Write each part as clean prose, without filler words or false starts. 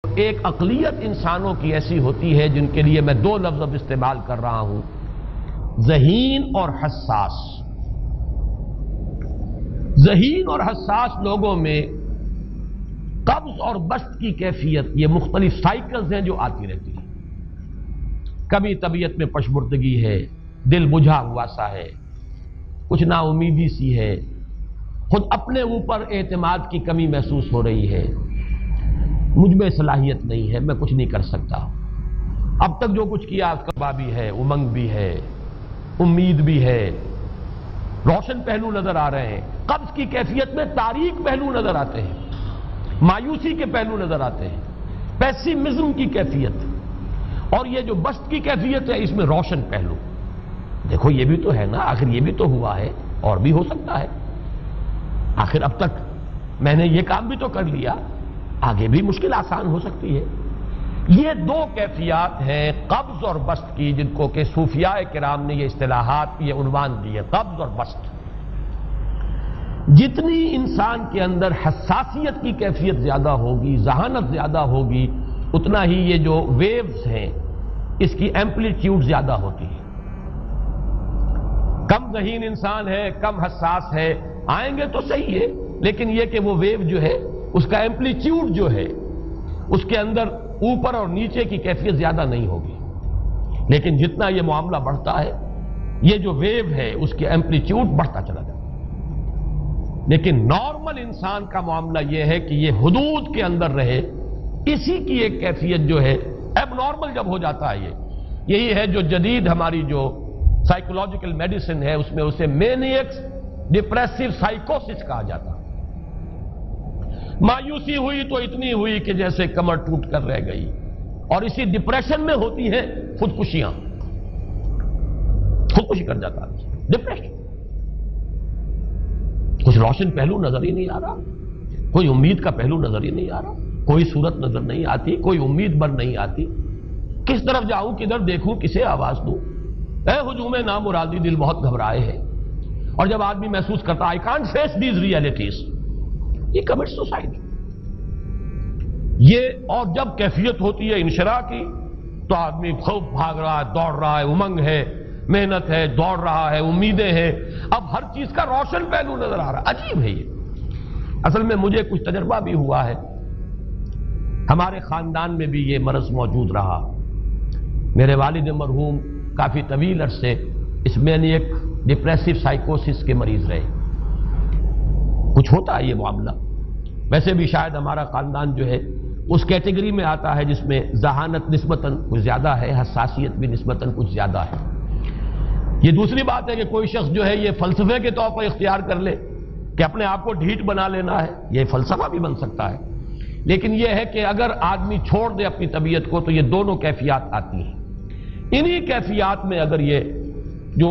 ایک اقلیت انسانوں کی ایسی ہوتی ہے جن کے لیے میں دو لفظ اب استعمال کر رہا ہوں، ذہین اور حساس۔ ذہین اور حساس لوگوں میں قبض اور بسط کی کیفیت، یہ مختلف سائیکلز ہیں جو آتی رہتی ہیں۔ کبھی طبیعت میں پشمردگی ہے، دل بجھا ہوا سا ہے، کچھ نا امیدی سی ہے، خود اپنے اوپر اعتماد کی کمی محسوس ہو رہی ہے، مجھ میں صلاحیت نہیں ہے، میں کچھ نہیں کر سکتا، اب تک جو کچھ کیا اس کا بھی ہے، امنگ بھی ہے، امید بھی ہے، روشن پہلو نظر آ رہے ہیں۔ قبض کی کیفیت میں تاریک پہلو نظر آتے ہیں، مایوسی کے پہلو نظر آتے ہیں، پیسیمزم کی کیفیت، اور یہ جو بسط کی کیفیت ہے اس میں روشن پہلو۔ دیکھو یہ بھی تو ہے نا، آخر یہ بھی تو ہوا ہے اور بھی ہو سکتا ہے، آخر اب تک میں نے یہ کام بھی تو کر لیا، آگے بھی مشکل آسان ہو سکتی ہے۔ یہ دو کیفیات ہیں قبض اور بسط کی، جن کو کہ صوفیاء کرام نے یہ اصطلاحات، یہ عنوان دیے، قبض اور بسط۔ جتنی انسان کے اندر حساسیت کی کیفیت زیادہ ہوگی، ذہانت زیادہ ہوگی، اتنا ہی یہ جو ویوز ہیں اس کی ایمپلیٹیوڈ زیادہ ہوتی ہے۔ کم ذہین انسان ہے، کم حساس ہے، آئیں گے تو صحیح ہے، لیکن یہ کہ وہ ویو جو ہے اس کا ایمپلیٹیوڈ جو ہے اس کے اندر اوپر اور نیچے کی کیفیت زیادہ نہیں ہوگی۔ لیکن جتنا یہ معاملہ بڑھتا ہے، یہ جو ویو ہے اس کی ایمپلیٹیوڈ بڑھتا چلا جاتا ہے۔ لیکن نارمل انسان کا معاملہ یہ ہے کہ یہ حدود کے اندر رہے، اسی کی ایک کیفیت جو ہے اب نارمل جب ہو جاتا ہے، یہی ہے جو جدید ہماری جو سائیکولوجیکل میڈیسن ہے اس میں اسے مینیکس ڈپریسو سائیکوسس کہا جاتا ہے۔ مایوسی ہوئی تو اتنی ہوئی کہ جیسے کمر ٹوٹ کر رہ گئی، اور اسی ڈپریشن میں ہوتی ہیں خودکشیاں، خودکشی کر جاتا ہے ڈپریشن۔ کچھ روشن پہلو نظر ہی نہیں آ رہا، کوئی امید کا پہلو نظر ہی نہیں آ رہا، کوئی صورت نظر نہیں آتی، کوئی امید بر نہیں آتی، کس طرف جاؤں، کدھر دیکھوں، کسے آواز دوں، اے ہجوم نامرادی دل بہت گھبرائے ہے۔ اور جب آدمی محسوس کرتا I can't face these realities، یہ commits suicide۔ یہ اور جب کیفیت ہوتی ہے انشراح کی تو آدمی خوب بھاگ رہا ہے، دوڑ رہا ہے، امنگ ہے، محنت ہے، دوڑ رہا ہے، امیدیں ہیں، اب ہر چیز کا روشن پہلو نظر آ رہا ہے۔ عجیب ہے یہ۔ اصل میں مجھے کچھ تجربہ بھی ہوا ہے، ہمارے خاندان میں بھی یہ مرض موجود رہا۔ میرے والد مرحوم کافی طویل عرصے اس مینیک ڈپریسو سائیکوسس کے مریض رہے۔ کچھ ہوتا ہے یہ معاملہ، ویسے بھی شاید ہمارا خاندان جو ہے اس کیٹیگری میں آتا ہے جس میں ذہانت نسبتاً کچھ زیادہ ہے، حساسیت بھی نسبتاً کچھ زیادہ ہے۔ یہ دوسری بات ہے کہ کوئی شخص جو ہے یہ فلسفے کے طور پر اختیار کر لے کہ اپنے آپ کو ڈھیٹ بنا لینا ہے، یہ فلسفہ بھی بن سکتا ہے، لیکن یہ ہے کہ اگر آدمی چھوڑ دے اپنی طبیعت کو تو یہ دونوں کیفیات آتی ہیں۔ انہی کیفیات میں اگر یہ جو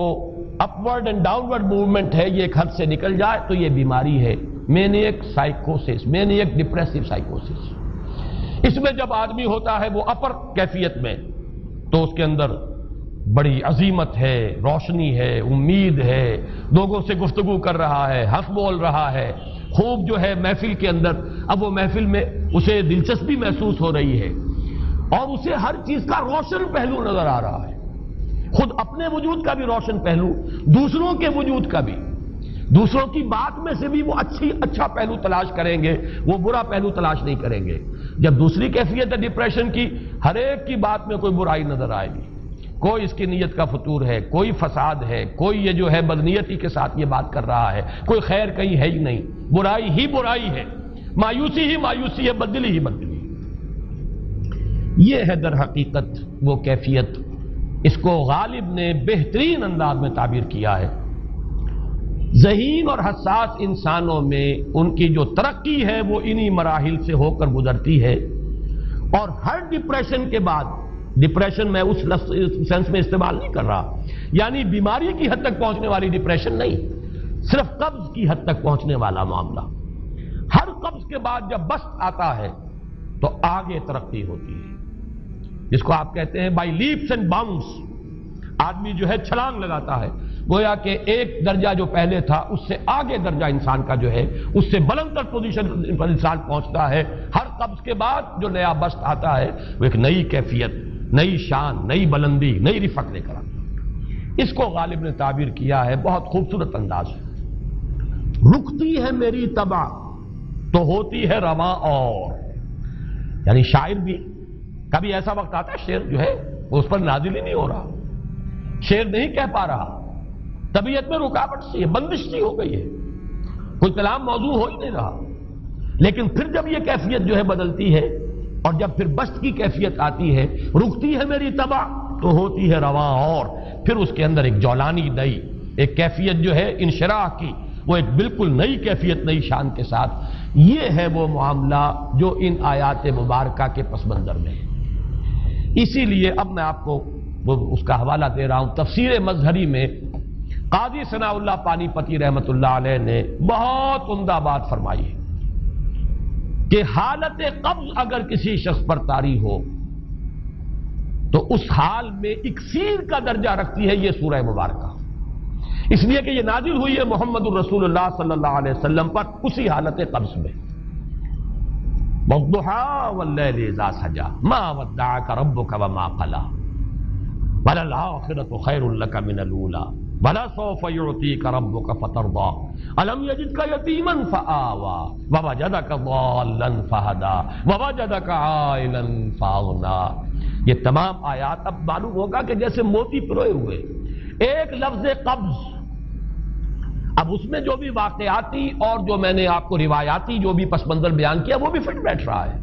اپورڈ اینڈ ڈاؤنورڈ موومنٹ ہے یہ ایک حد سے نکل جائے تو یہ بیماری ہے مینیک سائیکوسس، مینیک ڈپریسو سائیکوسس۔ اس میں جب آدمی ہوتا ہے وہ اپر کیفیت میں تو اس کے اندر بڑی عظیمت ہے، روشنی ہے، امید ہے، لوگوں سے گفتگو کر رہا ہے، ہنس بول رہا ہے، خوب جو ہے محفل کے اندر، اب وہ محفل میں اسے دلچسپی محسوس ہو رہی ہے اور اسے ہر چیز کا روشن پہلو نظر آ رہا ہے، خود اپنے وجود کا بھی روشن پہلو، دوسروں کے وجود کا بھی، دوسروں کی بات میں سے بھی وہ اچھا پہلو تلاش کریں گے، وہ برا پہلو تلاش نہیں کریں گے۔ جب دوسری کیفیت ہے ڈپریشن کی، ہر ایک کی بات میں کوئی برائی نظر آئے گی، کوئی اس کی نیت کا فطور ہے، کوئی فساد ہے، کوئی یہ جو ہے بدنیتی کے ساتھ یہ بات کر رہا ہے، کوئی خیر کہیں ہے ہی نہیں، برائی ہی برائی ہے، مایوسی ہی مایوسی ہے، بدلی ہی بدلی۔ یہ ہے در حقیقت وہ کیفیت، اس کو غالب نے بہترین انداز میں تعبیر کیا ہے۔ ذہین اور حساس انسانوں میں ان کی جو ترقی ہے وہ انہی مراحل سے ہو کر گزرتی ہے، اور ہر ڈپریشن کے بعد، ڈپریشن میں اس سینس میں استعمال نہیں کر رہا یعنی بیماری کی حد تک پہنچنے والی ڈپریشن نہیں، صرف قبض کی حد تک پہنچنے والا معاملہ۔ ہر قبض کے بعد جب بسط آتا ہے تو آگے ترقی ہوتی ہے، جس کو آپ کہتے ہیں بائی لیپس اینڈ باؤنڈس، آدمی جو ہے چھلانگ لگاتا ہے، گویا کہ ایک درجہ جو پہلے تھا اس سے آگے درجہ انسان کا جو ہے اس سے بلند تر پوزیشن پر انسان پہنچتا ہے. ہر قبض کے بعد جو نیا بست آتا ہے وہ ایک نئی کیفیت، نئی شان، نئی بلندی، نئی رفعت لے کر آتا ہے. اس کو غالب نے تعبیر کیا ہے بہت خوبصورت انداز ہے. رکتی ہے میری طبع تو ہوتی ہے رواں اور. یعنی شاعر بھی کبھی ایسا وقت آتا ہے شعر جو ہے وہ اس پر نازل ہی نہیں ہو رہا، شعر نہیں کہہ پا رہا، طبیعت میں رکاوٹ سی ہے، بندش سی ہو گئی ہے، کوئی کلام موضوع ہو ہی نہیں رہا. لیکن پھر جب یہ کیفیت جو ہے بدلتی ہے اور جب پھر بست کی کیفیت آتی ہے، رکتی ہے میری طبع تو ہوتی ہے رواں اور، پھر اس کے اندر ایک جولانی نئی ایک کیفیت جو ہے انشراح کی، وہ ایک بالکل نئی کیفیت، نئی شان کے ساتھ. یہ ہے وہ معاملہ جو ان آیات مبارکہ کے پس منظر میں ہے. اسی لیے اب میں آپ کو اس کا حوالہ دے رہا ہوں. تفسیر مظہری میں قاضی ثناء اللہ پانی پتی رحمت اللہ علیہ نے بہت عمدہ بات فرمائی ہے کہ حالت قبض اگر کسی شخص پر طاری ہو تو اس حال میں اکسیر کا درجہ رکھتی ہے یہ سورہ مبارکہ، اس لیے کہ یہ نازل ہوئی ہے محمد الرسول اللہ صلی اللہ علیہ وسلم پر اسی حالت قبض میں. وَالضُّحَىٰ وَاللَّيْلِ إِذَا سَجَىٰ مَا وَدَّعَكَ رَبُّكَ وَمَا قَلَىٰ وَلَلْآخِرَةُ خَيْرٌ لَّكَ مِنَ الْأُولَىٰ وَلَسَوْفَ يُعْطِيكَ رَبُّكَ فَتَرْضَىٰ أَلَمْ يَجِدْكَ يَتِيمًا فَآوَىٰ وَوَجَدَكَ ضَالًّا فَهَدَىٰ وَوَجَدَكَ عَائِلًا فَأَغْنَىٰ. یہ تمام آیات اب معلوم ہوگا کہ جیسے موتی پروئے ہوئے. ایک لفظ قبض، اب اس میں جو بھی واقعاتی اور جو میں نے آپ کو روایاتی جو بھی پس منظر بیان کیا وہ بھی فٹ بیٹھ رہا ہے.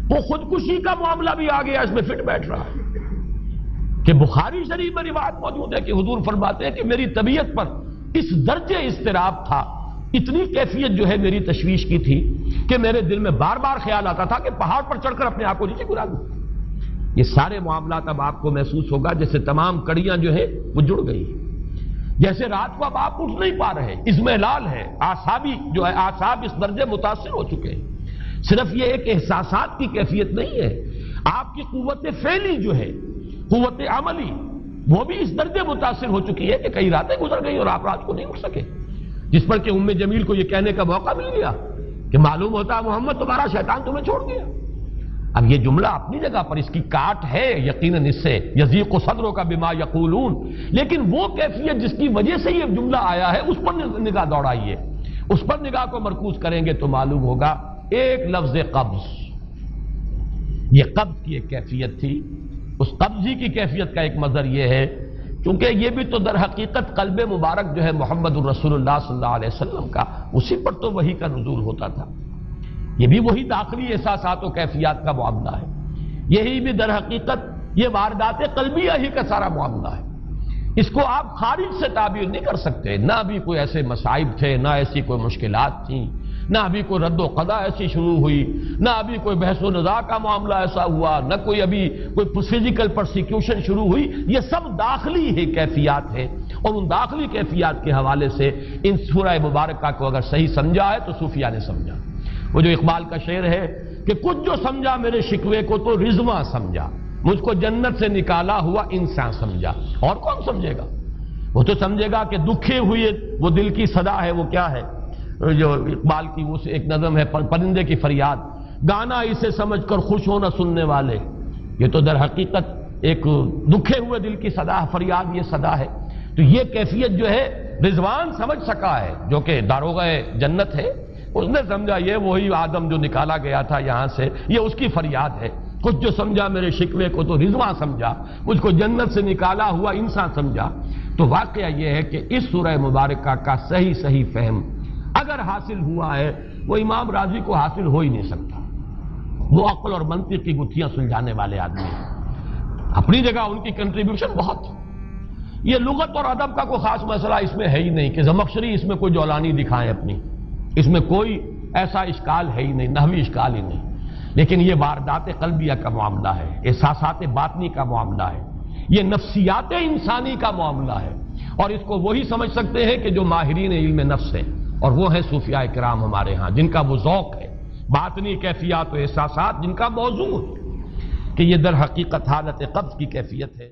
وہ خودکشی کا معاملہ بھی آ گیا، اس میں فٹ بیٹھ رہا ہے کہ بخاری شریف میں روایت موجود ہے کہ حضور فرماتے ہیں کہ میری طبیعت پر اس درجے اضطراب تھا، اتنی کیفیت جو ہے میری تشویش کی تھی کہ میرے دل میں بار بار خیال آتا تھا کہ پہاڑ پر چڑھ کر اپنے آپ کو نیچے گرا دوں. یہ سارے معاملات اب آپ کو محسوس ہوگا جیسے تمام کڑیاں جو ہے وہ جڑ گئی، جیسے رات کو اب آپ اٹھ نہیں پا رہے، اضمحلال ہے، اعصابی جو ہے اعصاب اس درجے متاثر ہو چکے ہیں. صرف یہ ایک احساسات کی کیفیت نہیں ہے، آپ کی قوت فعلی جو ہے، قوت عملی، وہ بھی اس درجے متاثر ہو چکی ہے کہ کئی راتیں گزر گئی اور آپ رات کو نہیں اٹھ سکے، جس پر کہ ام جمیل کو یہ کہنے کا موقع مل گیا کہ معلوم ہوتا ہے محمد تمہارا شیطان تمہیں چھوڑ گیا. اب یہ جملہ اپنی جگہ پر اس کی کاٹ ہے یقیناً، اس سے یضیق صدرک بما یقولون، لیکن وہ کیفیت جس کی وجہ سے یہ جملہ آیا ہے اس پر نگاہ دوڑائیے، اس پر نگاہ کو مرکوز کریں گے تو معلوم ہوگا ایک لفظ قبض، یہ قبض کی ایک کیفیت تھی. اس قبضی کی کیفیت کا ایک مظہر یہ ہے کیونکہ یہ بھی تو در حقیقت قلب مبارک جو ہے محمد الرسول اللہ صلی اللہ علیہ وسلم کا، اسی پر تو وحی کا نزول ہوتا تھا. یہ بھی وہی داخلی احساسات و کیفیات کا معاملہ ہے، یہی بھی در حقیقت یہ واردات قلبیہ ہی کا سارا معاملہ ہے. اس کو آپ خارج سے تعبیر نہیں کر سکتے، نہ ابھی کوئی ایسے مصائب تھے، نہ ایسی کوئی مشکلات تھیں، نہ ابھی کوئی رد و قضا ایسی شروع ہوئی، نہ ابھی کوئی بحث و نزاع کا معاملہ ایسا ہوا، نہ کوئی ابھی کوئی فزیکل پرسیکیوشن شروع ہوئی. یہ سب داخلی ہی کیفیات ہیں، اور ان داخلی کیفیات کے حوالے سے ان سورہ مبارکہ کو اگر صحیح سمجھا ہے تو صوفیہ نے سمجھا. وہ جو اقبال کا شعر ہے کہ کچھ جو سمجھا میرے شکوے کو تو رضواں سمجھا، مجھ کو جنت سے نکالا ہوا انسان سمجھا. اور کون سمجھے گا؟ وہ تو سمجھے گا کہ دکھے ہوئے وہ دل کی صدا ہے، وہ کیا ہے جو اقبال کی وہ ایک نظم ہے پرندے کی فریاد، گانا اسے سمجھ کر خوش ہونا سننے والے. یہ تو در حقیقت ایک دکھے ہوئے دل کی صدا، فریاد یہ صدا ہے. تو یہ کیفیت جو ہے رضوان سمجھ سکا ہے جو کہ داروغہ جنت ہے، اس نے سمجھا یہ وہی آدم جو نکالا گیا تھا یہاں سے، یہ اس کی فریاد ہے. کچھ جو سمجھا میرے شکوے کو تو رضواں سمجھا، مجھ کو جنت سے نکالا ہوا انسان سمجھا. تو واقعہ یہ ہے کہ اس سورہ مبارکہ کا صحیح فہم اگر حاصل ہوا ہے وہ امام راضی کو حاصل ہو ہی نہیں سکتا. وہ عقل اور منطق کی گتھیاں سلجھانے والے آدمی ہیں، اپنی جگہ ان کی کنٹریبیوشن بہت. یہ لغت اور ادب کا کوئی خاص مسئلہ اس میں ہے ہی نہیں کہ زمخشری اس میں کوئی جولانی دکھائیں اپنی، اس میں کوئی ایسا اشکال ہے ہی نہیں، نحوی اشکال ہی نہیں. لیکن یہ واردات قلبیہ کا معاملہ ہے، احساسات باطنی کا معاملہ ہے، یہ نفسیات انسانی کا معاملہ ہے. اور اس کو وہی سمجھ سکتے ہیں کہ جو ماہرین علم نفس ہیں، اور وہ ہیں صوفیاء کرام ہمارے ہاں، جن کا وہ ذوق ہے، باطنی کیفیات و احساسات جن کا موضوع ہے کہ یہ در حقیقت حالت قبض کی کیفیت ہے.